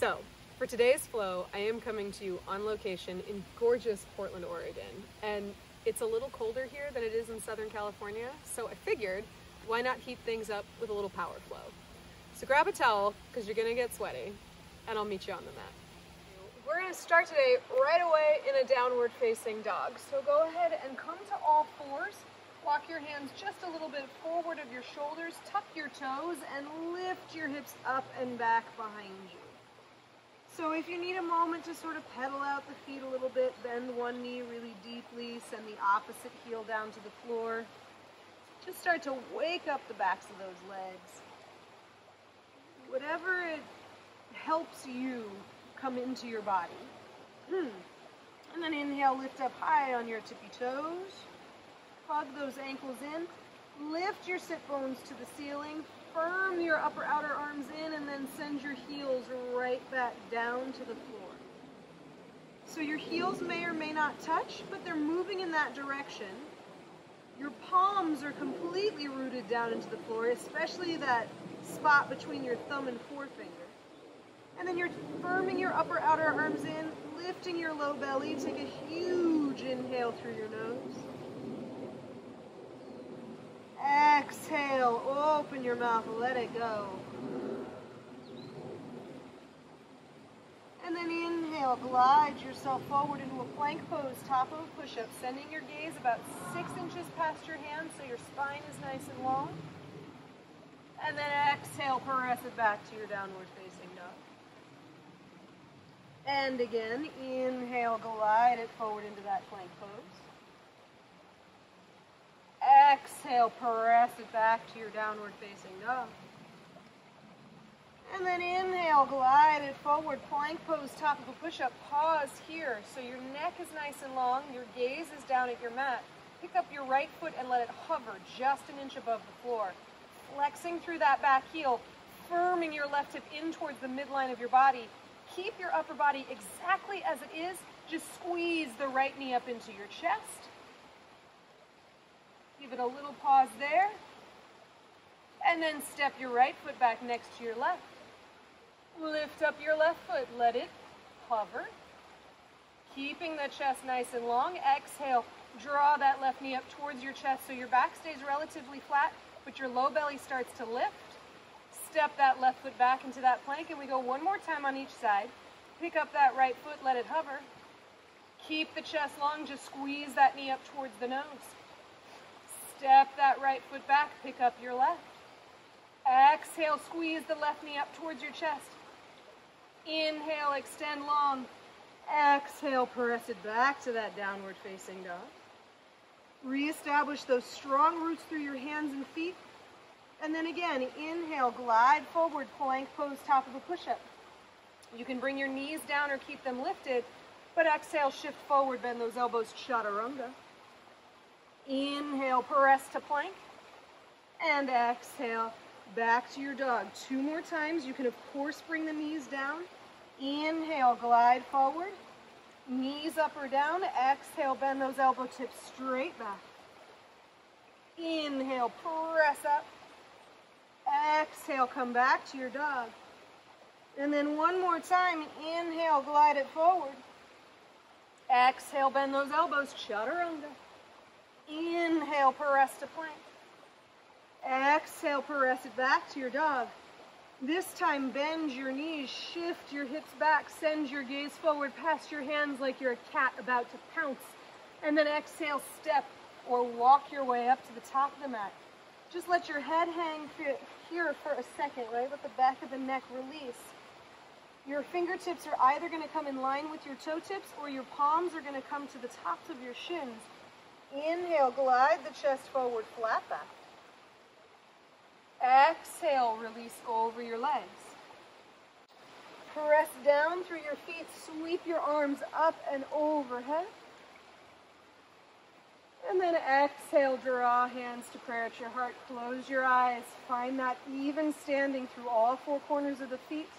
So, for today's flow, I am coming to you on location in gorgeous Portland, Oregon. And it's a little colder here than it is in Southern California, so I figured, why not heat things up with a little power flow? So grab a towel, because you're gonna get sweaty, and I'll meet you on the mat. We're gonna start today right away in a downward facing dog. So go ahead and come to all fours. Walk your hands just a little bit forward of your shoulders, tuck your toes, and lift your hips up and back behind you. So if you need a moment to sort of pedal out the feet a little bit, bend one knee really deeply, send the opposite heel down to the floor. Just start to wake up the backs of those legs. Whatever it helps you come into your body. And then inhale, lift up high on your tippy toes. Hug those ankles in. Lift your sit bones to the ceiling. Firm your upper outer arms in and then send your heels right back down to the floor. So your heels may or may not touch, but they're moving in that direction. Your palms are completely rooted down into the floor, especially that spot between your thumb and forefinger. And then you're firming your upper outer arms in, lifting your low belly. Take a huge inhale through your nose. Exhale, open your mouth, let it go. And then inhale, glide yourself forward into a plank pose, top of a push-up, sending your gaze about 6 inches past your hands so your spine is nice and long. And then exhale, press it back to your downward facing dog. And again, inhale, glide it forward into that plank pose. Exhale, press it back to your downward facing dog. And then inhale, glide it forward, plank pose, top of a push-up. Pause here so your neck is nice and long, your gaze is down at your mat. Pick up your right foot and let it hover just an inch above the floor. Flexing through that back heel, firming your left hip in towards the midline of your body. Keep your upper body exactly as it is. Just squeeze the right knee up into your chest. Give it a little pause there. And then step your right foot back next to your left. Lift up your left foot. Let it hover. Keeping the chest nice and long. Exhale. Draw that left knee up towards your chest so your back stays relatively flat, but your low belly starts to lift. Step that left foot back into that plank, and we go one more time on each side. Pick up that right foot, let it hover. Keep the chest long, just squeeze that knee up towards the nose. Step that right foot back, pick up your left. Exhale, squeeze the left knee up towards your chest. Inhale, extend long. Exhale, press it back to that downward facing dog. Reestablish those strong roots through your hands and feet. And then again, inhale, glide forward, plank pose, top of a push-up. You can bring your knees down or keep them lifted, but exhale, shift forward, bend those elbows, chaturanga. Inhale, press to plank. And exhale, back to your dog. 2 more times. You can, of course, bring the knees down. Inhale, glide forward. Knees up or down. Exhale, bend those elbow tips straight back. Inhale, press up. Exhale, come back to your dog. And then one more time. Inhale, glide it forward. Exhale, bend those elbows, chaturanga. Inhale, press to plank. Exhale, press it back to your dog. This time, bend your knees, shift your hips back, send your gaze forward past your hands like you're a cat about to pounce. And then exhale, step or walk your way up to the top of the mat. Just let your head hang here for a second, right? Let the back of the neck release. Your fingertips are either going to come in line with your toe tips or your palms are going to come to the tops of your shins. Inhale, glide the chest forward, flat back. Exhale, release over your legs. Press down through your feet, sweep your arms up and overhead. And then exhale, draw hands to prayer at your heart. Close your eyes. Find that even standing through all 4 corners of the feet.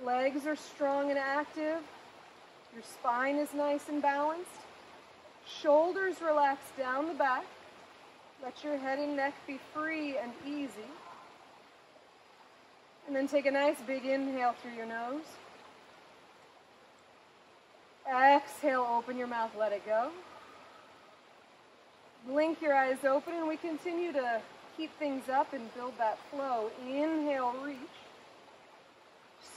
Legs are strong and active. Your spine is nice and balanced. Shoulders relax down the back. Let your head and neck be free and easy. And then take a nice big inhale through your nose. Exhale, open your mouth, let it go. Blink your eyes open, and we continue to keep things up and build that flow. Inhale, reach.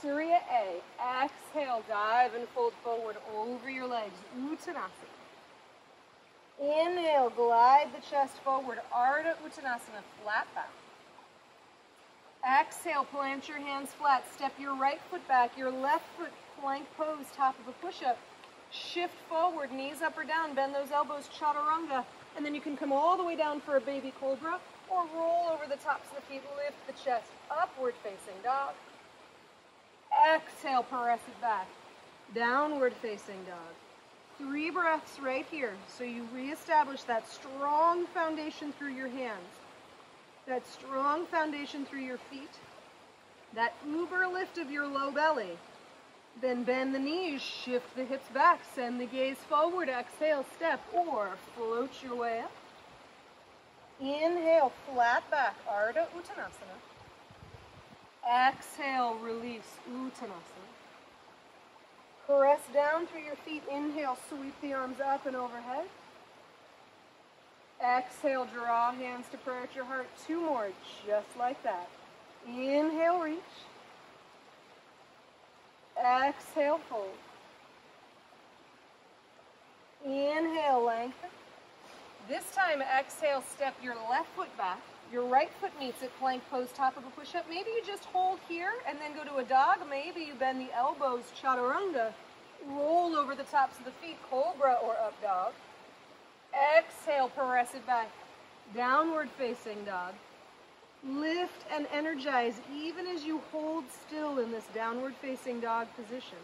Surya A. Exhale, dive and fold forward over your legs. Uttanasana. Inhale, glide the chest forward. Ardha Uttanasana, flat back. Exhale, plant your hands flat. Step your right foot back, your left foot plank pose, top of a push-up. Shift forward, knees up or down, bend those elbows, chaturanga. And then you can come all the way down for a baby cobra or roll over the tops of the feet, lift the chest, upward facing dog. Exhale, press it back, downward facing dog. 3 breaths right here, so you reestablish that strong foundation through your hands, that strong foundation through your feet, that uber lift of your low belly. Then bend the knees, shift the hips back, send the gaze forward, exhale, step, or float your way up. Inhale, flat back, Ardha Uttanasana. Exhale, release, Uttanasana. Press down through your feet, inhale, sweep the arms up and overhead. Exhale, draw hands to prayer at your heart. 2 more, just like that. Inhale, reach. Exhale, fold. Inhale, lengthen. This time, exhale, step your left foot back. Your right foot meets at plank pose, top of a push-up. Maybe you just hold here and then go to a dog. Maybe you bend the elbows, chaturanga. Roll over the tops of the feet, cobra or up dog. Exhale, press it back. Downward facing dog. Lift and energize even as you hold still in this downward facing dog position.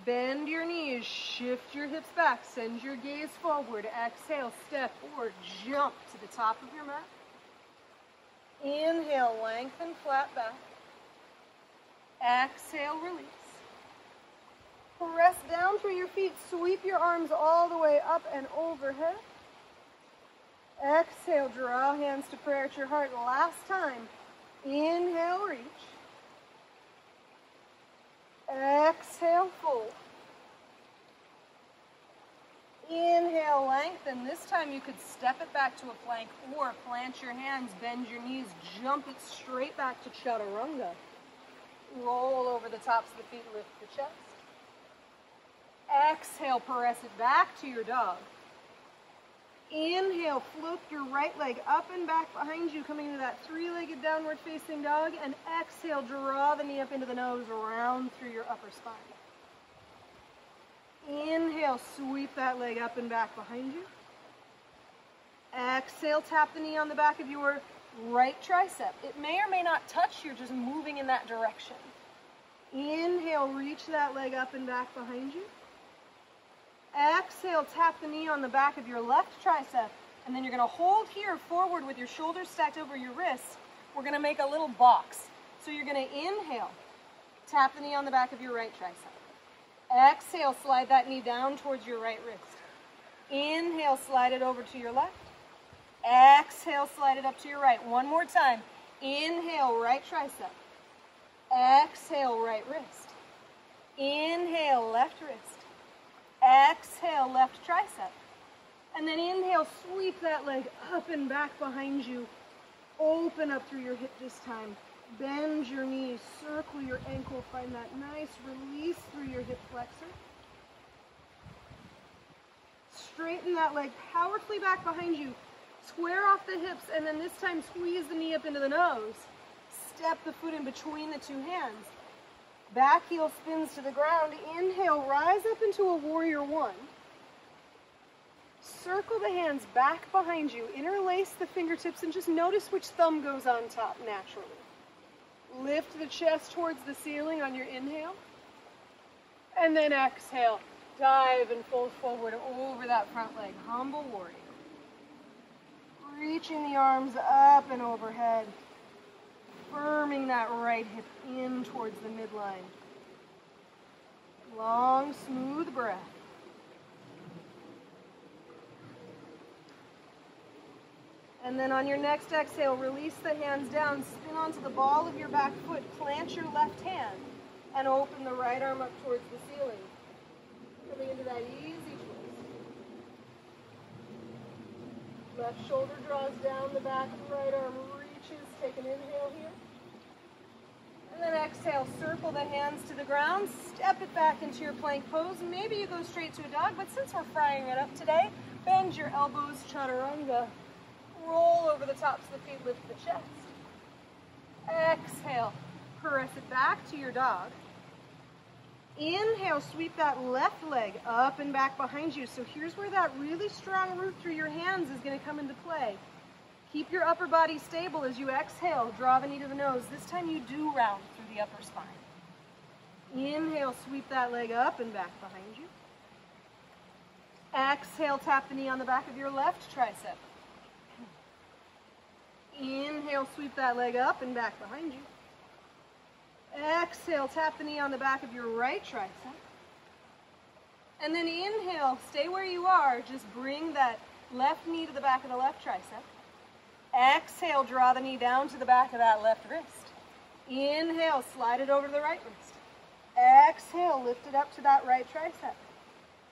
Bend your knees, shift your hips back, send your gaze forward. Exhale, step or jump to the top of your mat. Inhale, lengthen, flat back. Exhale, release. Press down through your feet, sweep your arms all the way up and overhead. Exhale, draw hands to prayer at your heart. Last time. Inhale, reach. Exhale, fold. Inhale, lengthen. This time you could step it back to a plank or plant your hands, bend your knees, jump it straight back to chaturanga. Roll over the tops of the feet, lift the chest. Exhale, press it back to your dog. Inhale, float your right leg up and back behind you, coming into that 3-legged downward facing dog. And exhale, draw the knee up into the nose, round through your upper spine. Inhale, sweep that leg up and back behind you. Exhale, tap the knee on the back of your right tricep. It may or may not touch, you're just moving in that direction. Inhale, reach that leg up and back behind you. Exhale, tap the knee on the back of your left tricep, and then you're going to hold here forward with your shoulders stacked over your wrists. We're going to make a little box. So you're going to inhale, tap the knee on the back of your right tricep. Exhale, slide that knee down towards your right wrist. Inhale, slide it over to your left. Exhale, slide it up to your right. One more time. Inhale, right tricep. Exhale, right wrist. Inhale, left wrist. Exhale, left tricep. And then inhale, sweep that leg up and back behind you. Open up through your hip this time. Bend your knees, circle your ankle, find that nice release through your hip flexor. Straighten that leg powerfully back behind you. Square off the hips, and then this time squeeze the knee up into the nose. Step the foot in between the 2 hands. Back heel spins to the ground. Inhale, rise up into a warrior 1. Circle the hands back behind you. Interlace the fingertips and just notice which thumb goes on top naturally. Lift the chest towards the ceiling on your inhale. And then exhale. Dive and fold forward over that front leg. Humble warrior. Reaching the arms up and overhead. Firming that right hip in towards the midline. Long, smooth breath. And then on your next exhale, release the hands down, spin onto the ball of your back foot, plant your left hand, and open the right arm up towards the ceiling. Coming into that easy twist. Left shoulder draws down, the back of the right arm reaches. Take an inhale here. And then exhale, circle the hands to the ground, step it back into your plank pose. Maybe you go straight to a dog, but since we're frying it up today, bend your elbows, chaturanga. Roll over the tops of the feet, lift the chest. Exhale, press it back to your dog. Inhale, sweep that left leg up and back behind you. So here's where that really strong root through your hands is going to come into play. Keep your upper body stable as you exhale. Draw the knee to the nose. This time you do round through the upper spine. Inhale, sweep that leg up and back behind you. Exhale, tap the knee on the back of your left tricep. Inhale, sweep that leg up and back behind you. Exhale, tap the knee on the back of your right tricep. And then inhale, stay where you are. Just bring that left knee to the back of the left tricep. Exhale, draw the knee down to the back of that left wrist. Inhale, slide it over to the right wrist. Exhale, lift it up to that right tricep.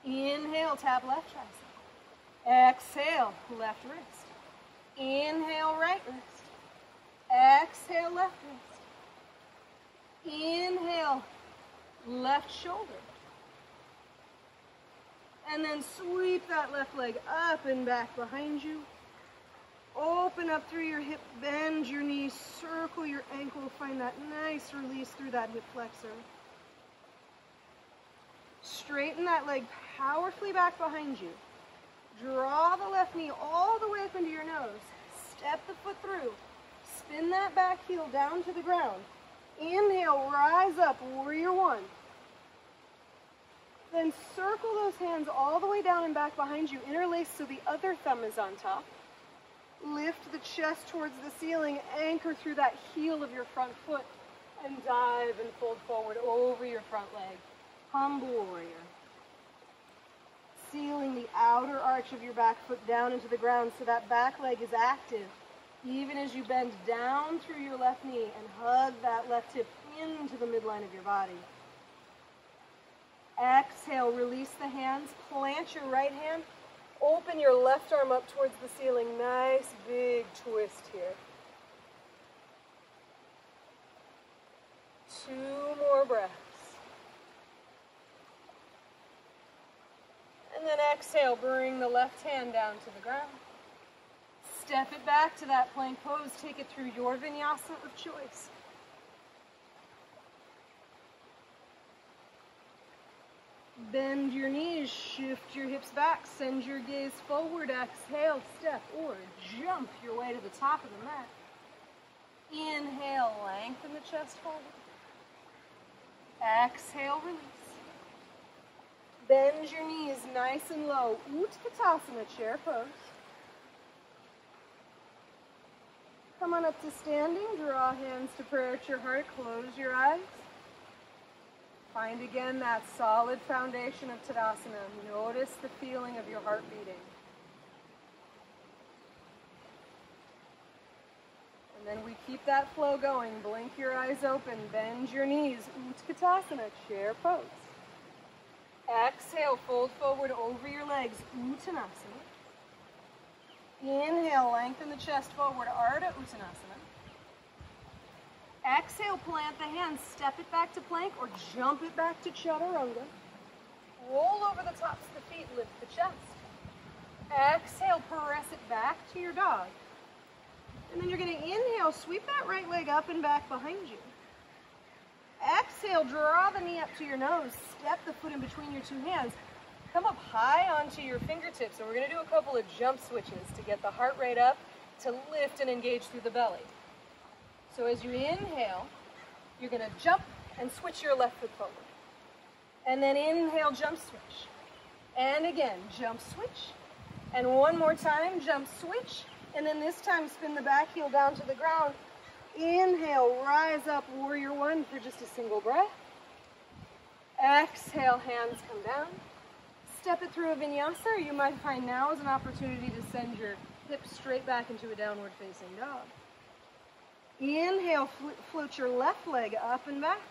Inhale, tap left tricep. Exhale, left wrist. Inhale, right wrist. Exhale, left wrist. Inhale, left shoulder. And then sweep that left leg up and back behind you. Open up through your hip, bend your knees, circle your ankle, find that nice release through that hip flexor. Straighten that leg powerfully back behind you. Draw the left knee all the way up into your nose. Step the foot through. Spin that back heel down to the ground. Inhale, rise up, warrior one. Then circle those hands all the way down and back behind you. Interlace so the other thumb is on top. Lift the chest towards the ceiling. Anchor through that heel of your front foot. And dive and fold forward over your front leg. Humble warrior. Sealing the outer arch of your back foot down into the ground so that back leg is active. Even as you bend down through your left knee and hug that left hip into the midline of your body. Exhale, release the hands, plant your right hand, open your left arm up towards the ceiling. Nice big twist here. 2 more breaths. And then exhale, bring the left hand down to the ground. Step it back to that plank pose. Take it through your vinyasa of choice. Bend your knees, shift your hips back, send your gaze forward, exhale, step or jump your way to the top of the mat. Inhale, lengthen the chest forward. Exhale, release. Bend your knees nice and low. Utkatasana, chair pose. Come on up to standing, draw hands to prayer at your heart, close your eyes. Find again that solid foundation of Tadasana. Notice the feeling of your heart beating. And then we keep that flow going. Blink your eyes open, bend your knees. Utkatasana, chair pose. Exhale, fold forward over your legs, Uttanasana. Inhale, lengthen the chest forward, Ardha Uttanasana. Exhale, plant the hands, step it back to plank or jump it back to chaturanga. Roll over the tops of the feet, lift the chest. Exhale, press it back to your dog. And then you're going to inhale, sweep that right leg up and back behind you. Exhale, draw the knee up to your nose, step the foot in between your 2 hands. Come up high onto your fingertips, and we're going to do a couple of jump switches to get the heart rate up, to lift and engage through the belly. So as you inhale, you're going to jump and switch your left foot forward. And then inhale, jump switch. And again, jump switch. And one more time, jump switch. And then this time, spin the back heel down to the ground. Inhale, rise up, warrior one for just a single breath. Exhale, hands come down. Step it through a vinyasa, or you might find now is an opportunity to send your hips straight back into a downward facing dog. Inhale, float your left leg up and back.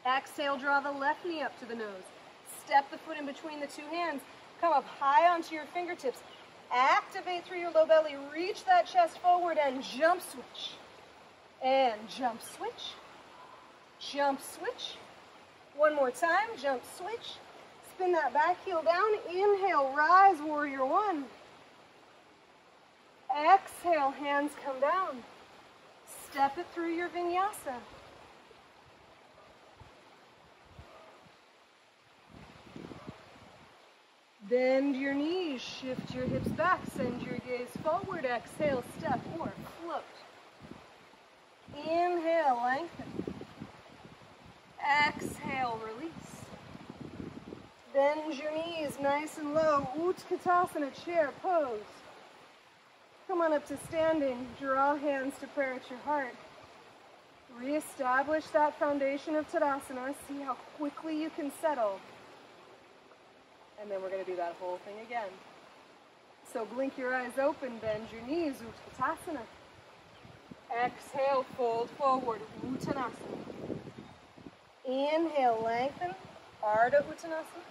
Exhale, draw the left knee up to the nose. Step the foot in between the two hands. Come up high onto your fingertips. Activate through your low belly. Reach that chest forward and jump switch. And jump switch. Jump switch. One more time, jump switch. Spin that back heel down. Inhale, rise, warrior one. Exhale, hands come down. Step it through your vinyasa. Bend your knees, shift your hips back, send your gaze forward. Exhale, step or float. Inhale, lengthen. Exhale, release. Bend your knees nice and low. Utkatasana, chair pose. Come on up to standing. Draw hands to prayer at your heart. Reestablish that foundation of Tadasana. See how quickly you can settle. And then we're going to do that whole thing again. So blink your eyes open, bend your knees, Utkatasana. Exhale, fold forward, Uttanasana. Inhale, lengthen, Ardha Uttanasana.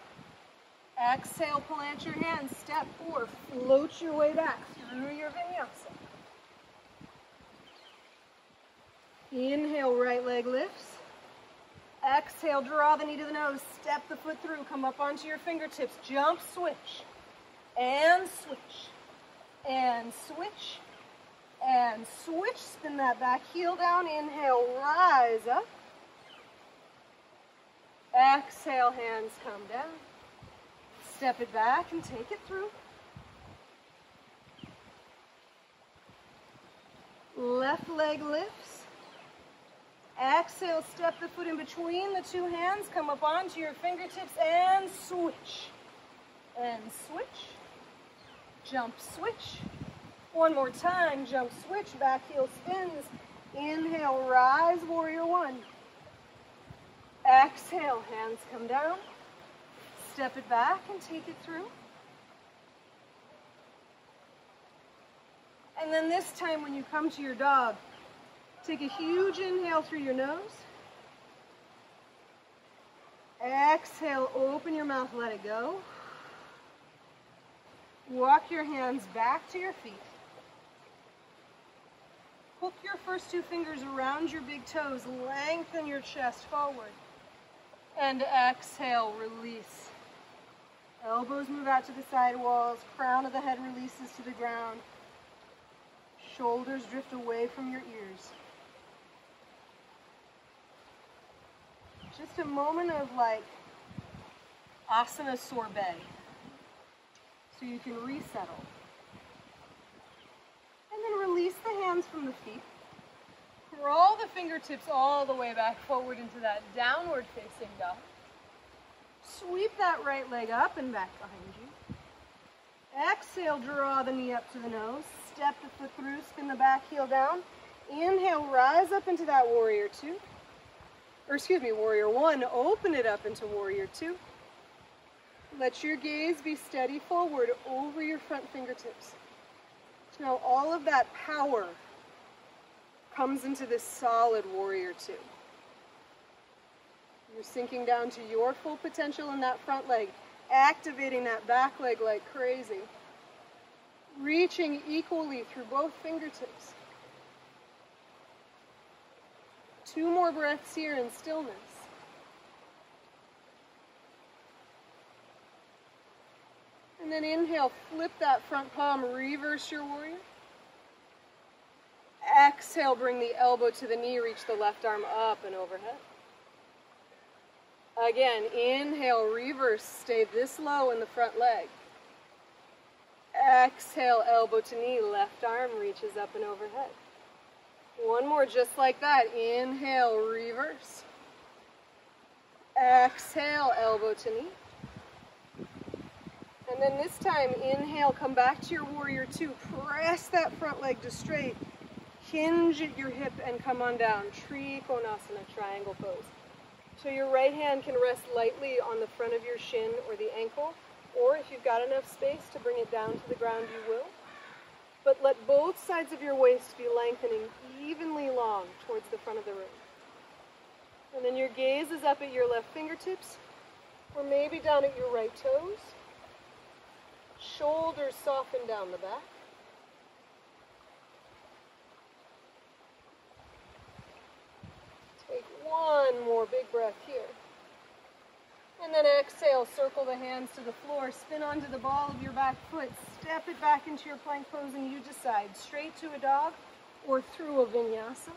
Exhale, plant your hands, step forward, float your way back through your vinyasa. Inhale, right leg lifts. Exhale, draw the knee to the nose, step the foot through, come up onto your fingertips, jump, switch, and switch, and switch, and switch. Spin that back heel down, inhale, rise up. Exhale, hands come down. Step it back and take it through. Left leg lifts. Exhale, step the foot in between the two hands, come up onto your fingertips and switch. And switch. Jump, switch. One more time, jump, switch, back heel spins. Inhale, rise, warrior one. Exhale, hands come down. Step it back and take it through. And then this time when you come to your dog, take a huge inhale through your nose. Exhale, open your mouth, let it go. Walk your hands back to your feet. Hook your first two fingers around your big toes. Lengthen your chest forward. And exhale, release. Elbows move out to the side walls. Crown of the head releases to the ground. Shoulders drift away from your ears. Just a moment of like asana sorbet. So you can resettle. And then release the hands from the feet. Crawl the fingertips all the way back forward into that downward facing dog. Sweep that right leg up and back behind you. Exhale, draw the knee up to the nose. Step the foot through, spin the back heel down. Inhale, rise up into that warrior two. Warrior one. Open it up into warrior two. Let your gaze be steady forward over your front fingertips. So now all of that power comes into this solid warrior two. You're sinking down to your full potential in that front leg, activating that back leg like crazy. Reaching equally through both fingertips. 2 more breaths here in stillness. And then inhale, flip that front palm, reverse your warrior. Exhale, bring the elbow to the knee, reach the left arm up and overhead. Again, inhale, reverse, stay this low in the front leg. Exhale, elbow to knee, left arm reaches up and overhead. One more just like that. Inhale, reverse. Exhale, elbow to knee. And then this time, inhale, come back to your warrior two. Press that front leg to straight. Hinge at your hip and come on down. Konasana, triangle pose. So your right hand can rest lightly on the front of your shin or the ankle, or if you've got enough space to bring it down to the ground, you will. but let both sides of your waist be lengthening evenly long towards the front of the room. And then your gaze is up at your left fingertips, or maybe down at your right toes. Shoulders soften down the back. Take one more big breath here. And then exhale, circle the hands to the floor, spin onto the ball of your back foot, step it back into your plank pose, and you decide, straight to a dog or through a vinyasa.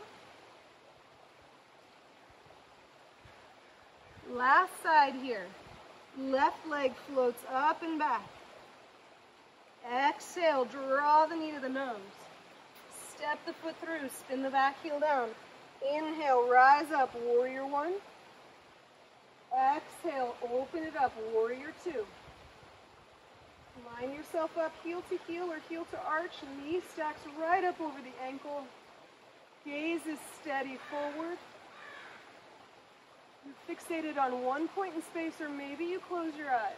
Last side here. Left leg floats up and back. Exhale, draw the knee to the nose. Step the foot through, spin the back heel down. Inhale, rise up, warrior one. Exhale, open it up, warrior two. Line yourself up heel to heel or heel to arch. Knee stacks right up over the ankle. Gaze is steady forward. You're fixated on one point in space, or maybe you close your eyes.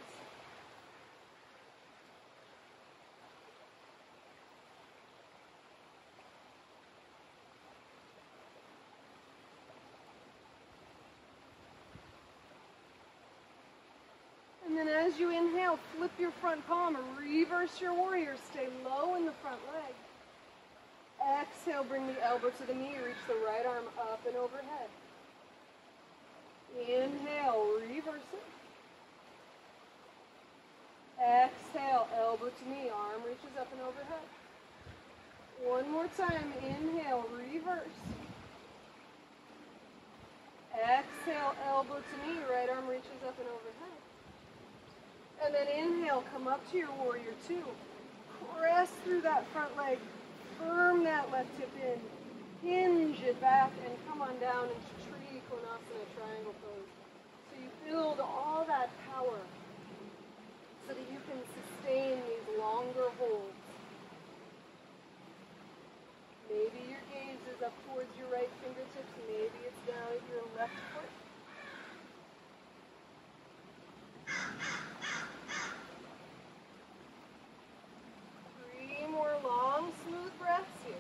And then as you inhale, flip your front palm, reverse your warrior, stay low in the front leg. Exhale, bring the elbow to the knee, reach the right arm up and overhead. Inhale, reverse it. Exhale, elbow to knee, arm reaches up and overhead. One more time, inhale, reverse. Exhale, elbow to knee, right arm reaches up and overhead. And then inhale, come up to your warrior two. Press through that front leg, firm that left hip in, hinge it back, and come on down into tree Konasana triangle pose. So you build all that power so that you can sustain these longer holds. Maybe your gaze is up towards your right fingertips, maybe it's down at your left foot. More long, smooth breaths here.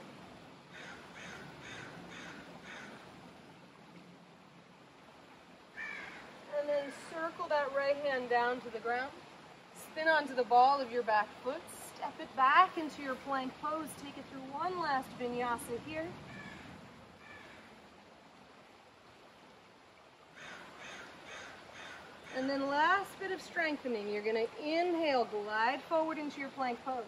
And then circle that right hand down to the ground. Spin onto the ball of your back foot. Step it back into your plank pose. Take it through one last vinyasa here. And then last bit of strengthening. You're going to inhale, glide forward into your plank pose.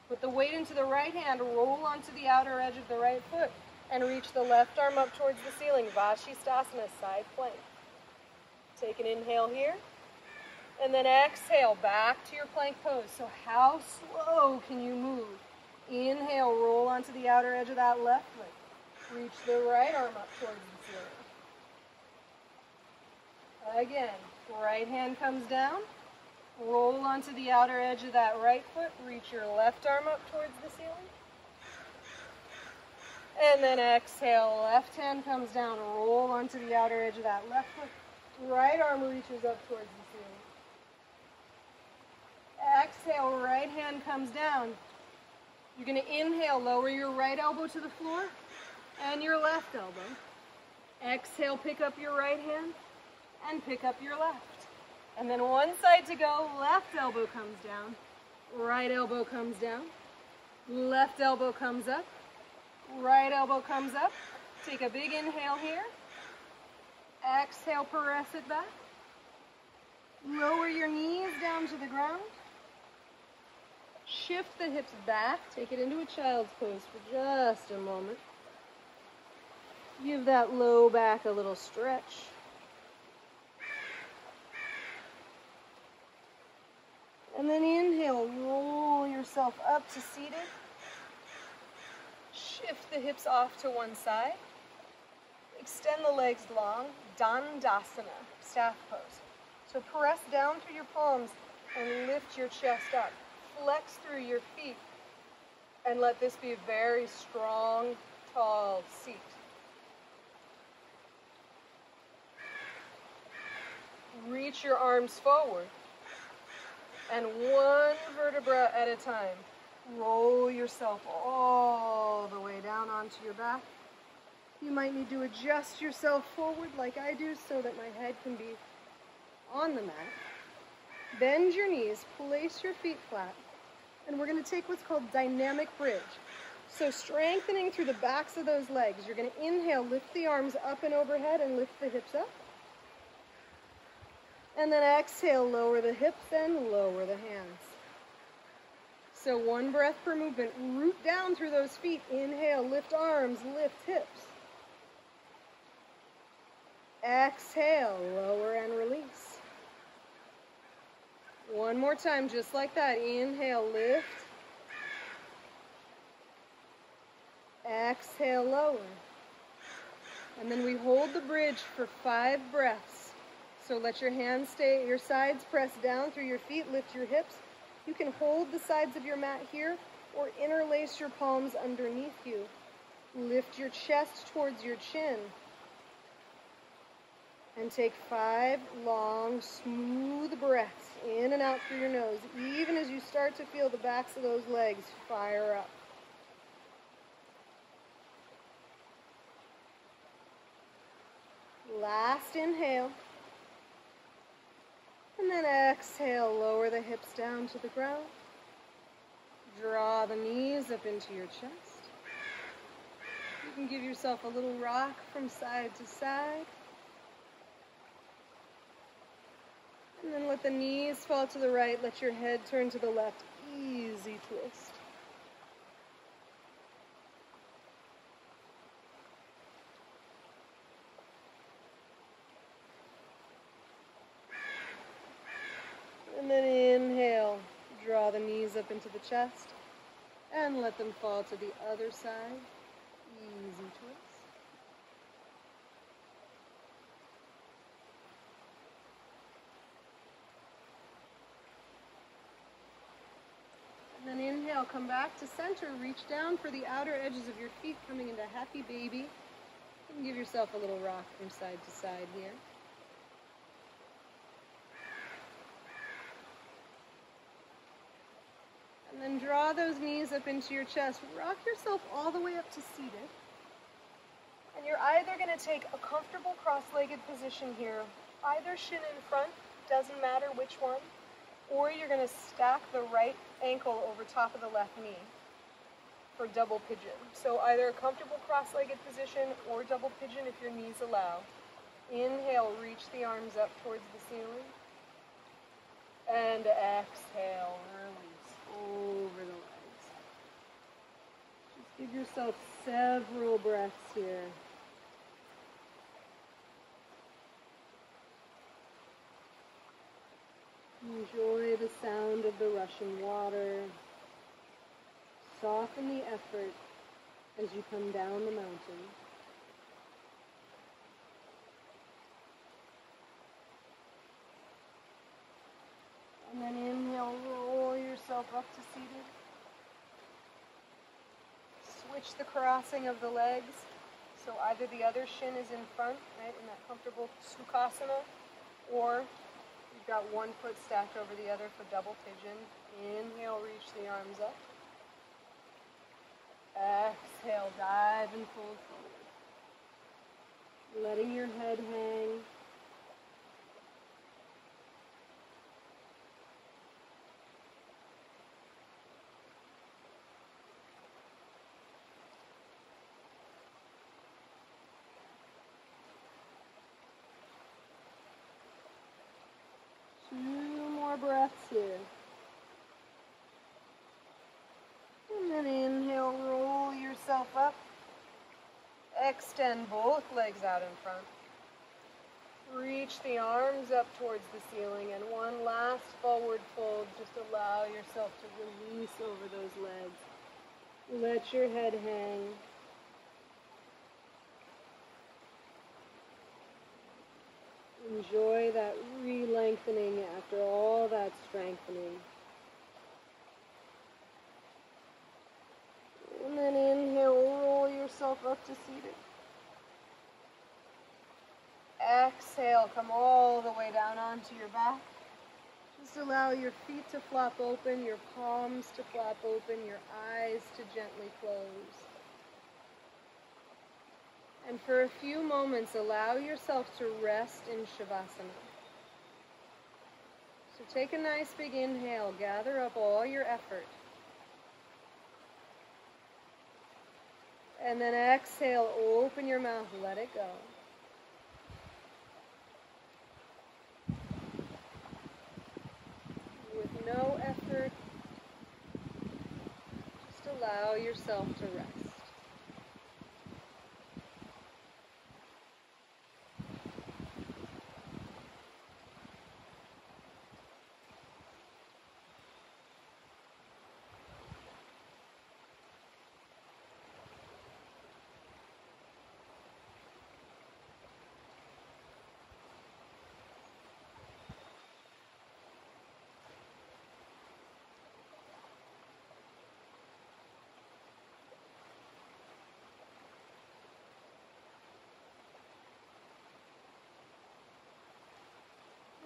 Put the weight into the right hand, roll onto the outer edge of the right foot, and reach the left arm up towards the ceiling, Vashisthasana, side plank. Take an inhale here, and then exhale back to your plank pose. So how slow can you move? Inhale, roll onto the outer edge of that left foot. Reach the right arm up towards the ceiling. Again, right hand comes down. Roll onto the outer edge of that right foot. Reach your left arm up towards the ceiling. And then exhale, left hand comes down. Roll onto the outer edge of that left foot. Right arm reaches up towards the ceiling. Exhale, right hand comes down. You're going to inhale, lower your right elbow to the floor and your left elbow. Exhale, pick up your right hand and pick up your left. And then one side to go, left elbow comes down, right elbow comes down, left elbow comes up, right elbow comes up. Take a big inhale here. Exhale, press it back. Lower your knees down to the ground. Shift the hips back. Take it into a child's pose for just a moment. Give that low back a little stretch. And then inhale, roll yourself up to seated. Shift the hips off to one side. Extend the legs long, Dandasana, staff pose. So press down through your palms and lift your chest up. Flex through your feet and let this be a very strong, tall seat. Reach your arms forward. And one vertebra at a time. Roll yourself all the way down onto your back. You might need to adjust yourself forward like I do so that my head can be on the mat. Bend your knees, place your feet flat, and we're going to take what's called dynamic bridge. So strengthening through the backs of those legs. You're going to inhale, lift the arms up and overhead and lift the hips up. And then exhale, lower the hips and lower the hands. So one breath per movement. Root down through those feet. Inhale, lift arms, lift hips. Exhale, lower and release. One more time, just like that. Inhale, lift. Exhale, lower. And then we hold the bridge for 5 breaths. So let your hands stay at your sides, press down through your feet, lift your hips. You can hold the sides of your mat here or interlace your palms underneath you. Lift your chest towards your chin. And take 5 long, smooth breaths in and out through your nose, even as you start to feel the backs of those legs fire up. Last inhale. And then exhale, lower the hips down to the ground. Draw the knees up into your chest. You can give yourself a little rock from side to side. And then let the knees fall to the right. Let your head turn to the left. Easy twist. And then inhale, draw the knees up into the chest, and let them fall to the other side. Easy twist. And then inhale, come back to center, reach down for the outer edges of your feet, coming into happy baby. And give yourself a little rock from side to side here. And then draw those knees up into your chest. Rock yourself all the way up to seated. And you're either going to take a comfortable cross-legged position here, either shin in front, doesn't matter which one, or you're going to stack the right ankle over top of the left knee for double pigeon. So either a comfortable cross-legged position or double pigeon if your knees allow. Inhale, reach the arms up towards the ceiling. And exhale, release over the legs. Just give yourself several breaths here. Enjoy the sound of the rushing water. Soften the effort as you come down the mountain. And then inhale, roll yourself up to seated. Switch the crossing of the legs. So either the other shin is in front, right, in that comfortable Sukhasana, or you've got one foot stacked over the other for double pigeon. Inhale, reach the arms up. Exhale, dive and fold forward. Letting your head hang. Two more breaths here. And then inhale, roll yourself up. Extend both legs out in front. Reach the arms up towards the ceiling, and one last forward fold. Just allow yourself to release over those legs. Let your head hang. Enjoy that re-lengthening after all that strengthening. And then inhale, roll yourself up to seated. Exhale, come all the way down onto your back. Just allow your feet to flop open, your palms to flop open, your eyes to gently close. And for a few moments, allow yourself to rest in Shavasana. So take a nice big inhale, gather up all your effort. And then exhale, open your mouth, let it go. With no effort, just allow yourself to rest.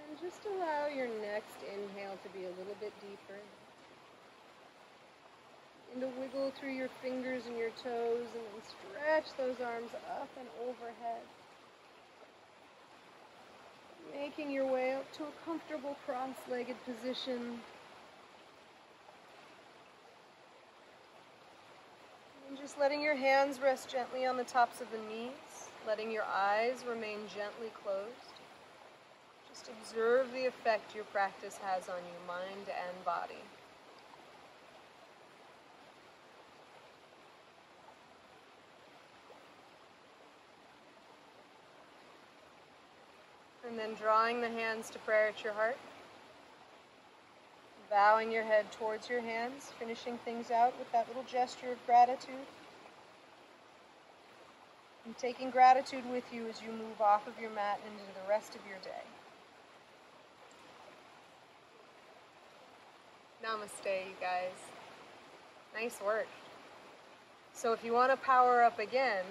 And just allow your next inhale to be a little bit deeper. And to wiggle through your fingers and your toes and then stretch those arms up and overhead. Making your way up to a comfortable cross-legged position. And just letting your hands rest gently on the tops of the knees, letting your eyes remain gently closed. Just observe the effect your practice has on you, mind and body. And then drawing the hands to prayer at your heart. Bowing your head towards your hands, finishing things out with that little gesture of gratitude. And taking gratitude with you as you move off of your mat into the rest of your day. Namaste, you guys. Nice work. So if you want to power up again,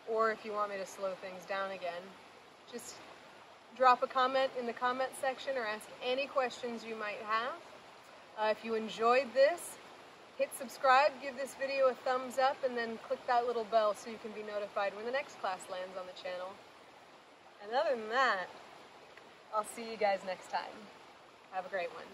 or if you want me to slow things down again, just drop a comment in the comment section or ask any questions you might have. If you enjoyed this, hit subscribe, give this video a thumbs up, and then click that little bell so you can be notified when the next class lands on the channel. And other than that, I'll see you guys next time. Have a great one.